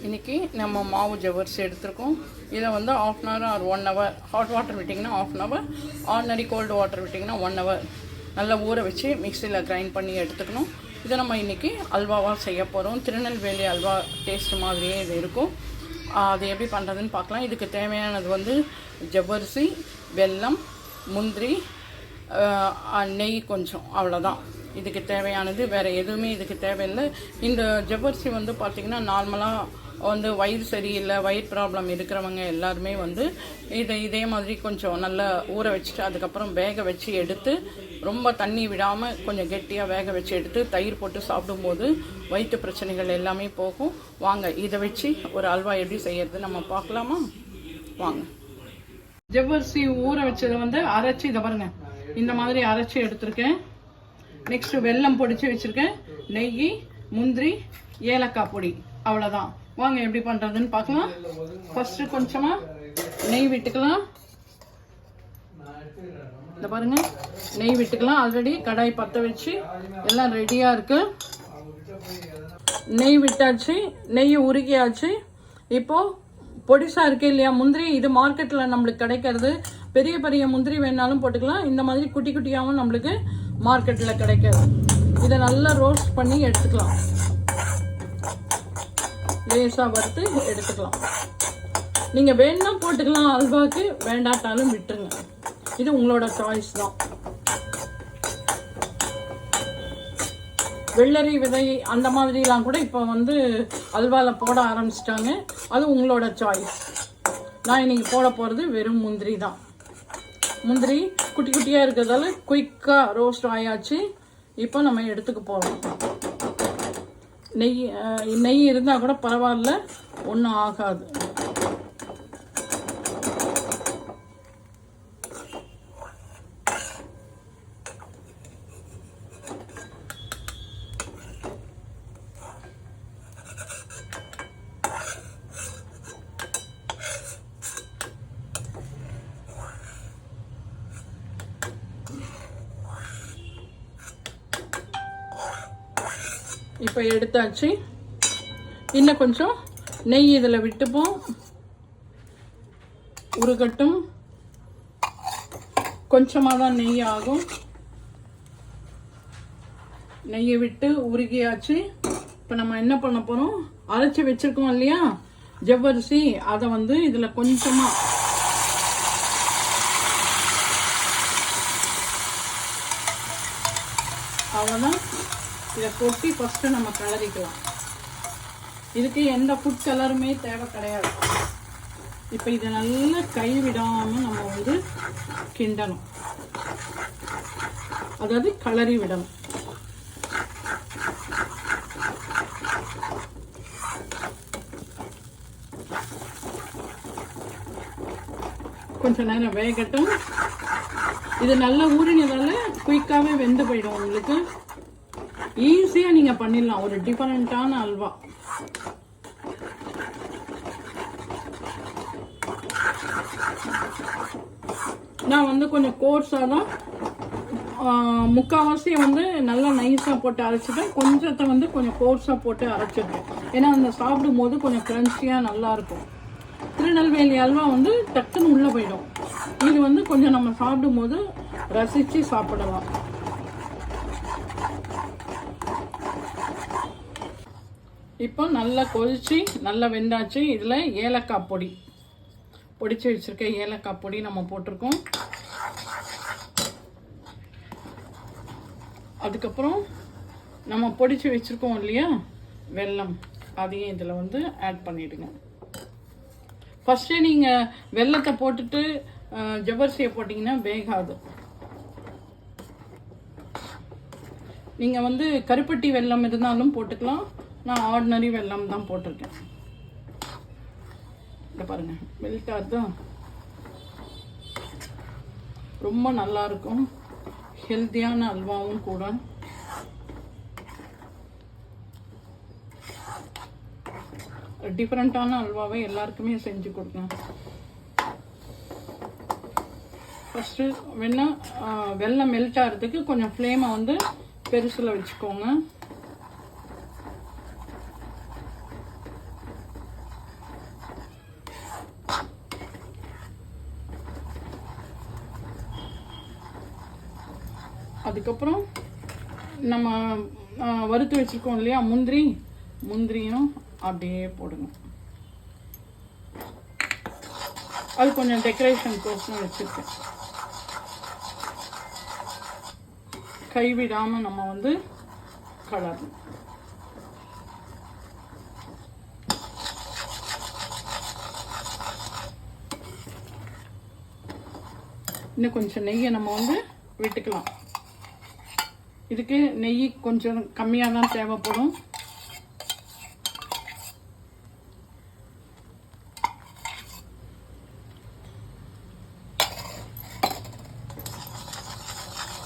இன்றைக்கி நம்ம மாவு ஜவ்வரிசி எடுத்துருக்கோம். இதை வந்து 1/2 hour or 1 hour hot water விட்டிங்கன்னா 1/2 hour, ஆர்டினரி கோல்டு வாட்டர் விட்டிங்கன்னா 1 hour நல்லா ஊற வச்சு மிக்சியில் கிரைண்ட் பண்ணி எடுத்துக்கணும். இதை நம்ம இன்றைக்கி அல்வாவாக செய்ய போகிறோம். திருநெல்வேலி அல்வா டேஸ்ட் மாதிரியே இது இருக்கும். அது எப்படி பண்ணுறதுன்னு பார்க்கலாம். இதுக்கு தேவையானது வந்து ஜவ்வரிசி, வெல்லம், முந்திரி, நெய் கொஞ்சம், அவ்வளோதான் இதுக்கு தேவையானது. வேறு எதுவுமே இதுக்கு தேவையில்லை. இந்த ஜவ்வரிசி வந்து பார்த்திங்கன்னா நார்மலாக வந்து வயிறு சரியில்லை, வயிறு ப்ராப்ளம் இருக்கிறவங்க எல்லாருமே வந்து இதே மாதிரி கொஞ்சம் நல்லா ஊற வச்சுட்டு அதுக்கப்புறம் வேக வச்சு எடுத்து, ரொம்ப தண்ணி விடாமல் கொஞ்சம் கெட்டியாக வேக வச்சு எடுத்து தயிர் போட்டு சாப்பிடும்போது வயிற்று பிரச்சனைகள் எல்லாமே போகும். வாங்க இதை வச்சு ஒரு அல்வா எப்படி செய்யறது நம்ம பார்க்கலாமா? வாங்க. ஜவ்வரிசி ஊற வச்சதை வந்து அரைச்சி, இதை பாருங்க இந்த மாதிரி அரைச்சி எடுத்திருக்கேன். நெக்ஸ்ட் வெல்லம் பொடிச்சு வச்சிருக்கேன், நெய், முந்திரி, ஏலக்காய் பொடி, அவ்வளோதான். வாங்க எப்படி பண்ணுறதுன்னு பார்க்கலாம். ஃபர்ஸ்ட் கொஞ்சமா நெய் விட்டுக்கலாம். இந்த பாருங்க நெய் விட்டுக்கலாம். ஆல்ரெடி கடாய் பற்ற வச்சு எல்லாம் ரெடியா இருக்கு. நெய் விட்டாச்சு, நெய் உருகியாச்சு. இப்போ பொடிசா இருக்கு இல்லையா முந்திரி, இது மார்க்கெட்ல நம்மளுக்கு கிடைக்கிறது. பெரிய பெரிய முந்திரி வேணாலும் போட்டுக்கலாம், இந்த மாதிரி குட்டி குட்டியாகவும் நம்மளுக்கு மார்க்கெட்ல கிடைக்காது. இதை நல்லா ரோஸ்ட் பண்ணி எடுத்துக்கலாம், லேசா வறுத்து எடுத்துக்கலாம். நீங்க வேணா போட்டுக்கலாம் அல்வாக்கு, வேண்டாட்டாலும் விட்டுருங்க, இது உங்களோட சாய்ஸ் தான். வெள்ளரி விதை அந்த மாதிரிலாம் கூட இப்போ வந்து அல்வாவில் போட ஆரம்பிச்சிட்டாங்க, அது உங்களோட சாய்ஸ். நான் இன்னைக்கு போட போகிறது வெறும் முந்திரி தான். முந்திரி குட்டி குட்டியாக இருக்கிறதால குயிக்காக ரோஸ்ட் ஆயாச்சு. இப்போ நம்ம எடுத்துக்க போகிறோம். நெய் இருந்தால் கூட பரவாயில்ல, ஒன்றும் ஆகாது. இப்போ எடுத்தாச்சு. இன்னும் கொஞ்சம் நெய் இதில் விட்டுப்போம், உருகட்டும். கொஞ்சமாக தான் நெய் ஆகும். நெய்யை விட்டு உருகியாச்சு. இப்போ நம்ம என்ன பண்ண போகிறோம், அரைச்சி வச்சிருக்கோம் இல்லையா ஜவ்வரிசி, அதை வந்து இதில் கொஞ்சமாக அவ்வளோதான். இதை கொட்டி ஃபஸ்ட்டு நம்ம கிளறிக்கலாம். இதுக்கு எந்த ஃபுட் கலருமே தேவை கிடையாது. இப்போ இதை நல்லா கை விடாமல் நம்ம வந்து கிண்டணும், அதாவது கிளறி விடணும். கொஞ்சம் நேரம் வேகட்டும். இது நல்லா ஊறினதால குயிக்காகவே வெந்து போயிடும். உங்களுக்கு ஈஸியாக நீங்கள் பண்ணிடலாம், ஒரு டிஃபரெண்ட்டான அல்வா. நான் வந்து கொஞ்சம் கோர்ஸாக தான், முக்கால்வாசி வந்து நல்லா நைஸாக போட்டு அரைச்சிட்டேன், கொஞ்சத்தை வந்து கொஞ்சம் கோர்ஸாக போட்டு அரைச்சிருக்கேன். ஏன்னா அந்த சாப்பிடும் போது கொஞ்சம் க்ரன்ச்சியாக நல்லாயிருக்கும். திருநெல்வேலி அல்வா வந்து டக்குன்னு உள்ளே போயிடும். இது வந்து கொஞ்சம் நம்ம சாப்பிடும் போது ரசித்து சாப்பிடலாம். இப்போ நல்லா கொதிச்சு நல்லா வெந்தாச்சு. இதில் ஏலக்காய் பொடி பொடிச்சு வச்சிருக்க ஏலக்காய் பொடி நம்ம போட்டிருக்கோம். அதுக்கப்புறம் நம்ம பொடிச்சு வச்சிருக்கோம் இல்லையா வெல்லம், அதையும் இதில் வந்து ஆட் பண்ணிடுங்க. ஃபர்ஸ்டே நீங்கள் வெல்லத்தை போட்டுட்டு ஜவ்வரிசியை போட்டிங்கன்னா வேகாது. நீங்கள் வந்து கருப்பட்டி வெல்லம் இருந்தாலும் போட்டுக்கலாம், நான் ஆர்டினரி வெல்லம் தான் போட்டிருக்கேன். இதை பாருங்க மெல்ட் ஆகுதான், ரொம்ப நல்லா இருக்கும். ஹெல்த்தியான அல்வாவும் கூட. டிஃப்ரெண்ட்டான அல்வாவை எல்லாருக்குமே செஞ்சு கொடுங்க. ஃபஸ்ட்டு வேணா வெல்லம் மெல்ட் ஆகிறதுக்கு கொஞ்சம் ஃப்ளேமை வந்து பெருசில் வச்சுக்கோங்க. அதுக்கப்புறம் நம்ம வறுத்து வச்சுருக்கோம் இல்லையா முந்திரியும் அப்படியே போடுங்க. அது கொஞ்சம் டெக்கரேஷன் கோர்ஸ்னு வச்சுருக்கேன். கைவிடாமல் நம்ம வந்து கலரணும். இன்னும் கொஞ்சம் நெய்யை நம்ம வந்து விட்டுக்கலாம். இதுக்கு நெய் கொஞ்சம் கம்மியாக தான் தேவைப்படும்.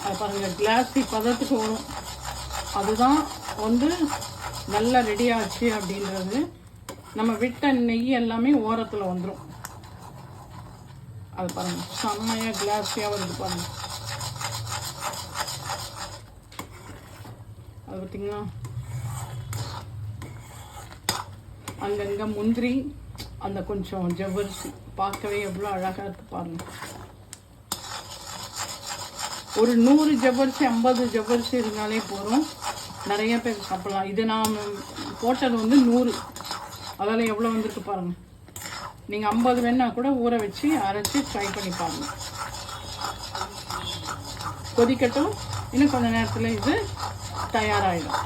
அது பாருங்கள், கிளாஸி பதத்துக்கு வரும். அதுதான் வந்து நல்லா ரெடி ஆச்சு அப்படின்றது. நம்ம விட்ட நெய் எல்லாமே ஓரத்தில் வந்துடும். அது பாருங்கள், செம்மையாக கிளாஸியாக வருது பாருங்கள். அது பார்த்திங்கன்னா அங்கங்கே முந்திரி, அந்த கொஞ்சம் ஜவ்வரிசி பார்க்கவே எவ்வளோ அழகாக இருக்குது பாருங்கள். ஒரு 100 ஜவ்வரிசி 50 ஜவ்வரிசி இருந்தாலே போதும், நிறைய பேர் சாப்பிடலாம். இது நான் போட்டது வந்து 100, அதால் எவ்வளோ வந்துருக்கு பாருங்கள். நீங்கள் 50 வேணால் கூட ஊற வச்சு அரைச்சி ட்ரை பண்ணி பாருங்கள். கொதிக்கட்டும், இன்னும் கொஞ்சம் நேரத்தில் இது தயாராகிடும்.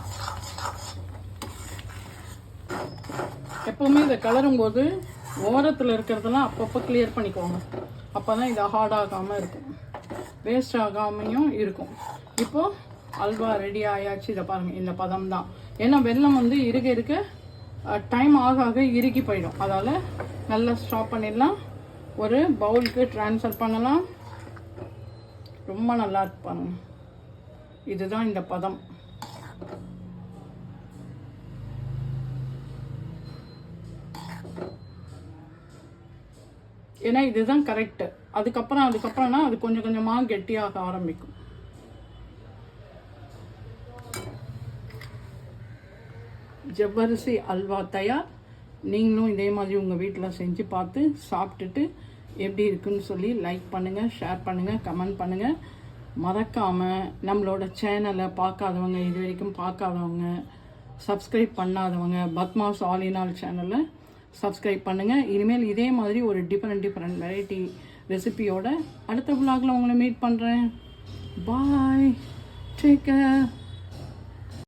எப்போவுமே இதை கலரும் போது ஓரத்தில் இருக்கிறதெல்லாம் அப்பப்போ கிளியர் பண்ணிக்குவாங்க. அப்போ தான் இது ஹார்டாகாமல் இருக்கும், வேஸ்ட் ஆகாமையும் இருக்கும். இப்போது அல்வா ரெடி ஆயாச்சு. இதை பாருங்கள், இந்த பதம் தான். ஏன்னா வெல்லம் வந்து இருக்க டைம் ஆக இறுகி போயிடும். அதால் நல்லா ஸ்டாப் பண்ணிடலாம். ஒரு பவுலுக்கு ட்ரான்ஸ்ஃபர் பண்ணலாம். ரொம்ப நல்லா இருக்கு பாருங்கள். இதுதான் இந்த பதம். ஏன்னா இதுதான் கரெக்டு. அதுக்கப்புறம்னா அது கொஞ்சம் கொஞ்சமாக கெட்டியாக ஆரம்பிக்கும். ஜவ்வரிசி அல்வா தயார். நீங்களும் இதே மாதிரி உங்கள் வீட்டில் செஞ்சு பார்த்து சாப்பிட்டுட்டு எப்படி இருக்குன்னு சொல்லி லைக் பண்ணுங்கள், ஷேர் பண்ணுங்கள், கமெண்ட் பண்ணுங்கள். மறக்காமல் நம்மளோட சேனலை பார்க்காதவங்க, இது வரைக்கும் பார்க்காதவங்க, சப்ஸ்கிரைப் பண்ணாதவங்க பத்மாஸ் ஆல் இன் ஆல் சேனலை சப்ஸ்கிரைப் பண்ணுங்கள். இனிமேல் இதே மாதிரி ஒரு டிஃப்ரெண்ட் வெரைட்டி ரெசிபியோட அடுத்த vlogல உங்களை மீட் பண்ணுறேன். பாய், டேக் கேர்.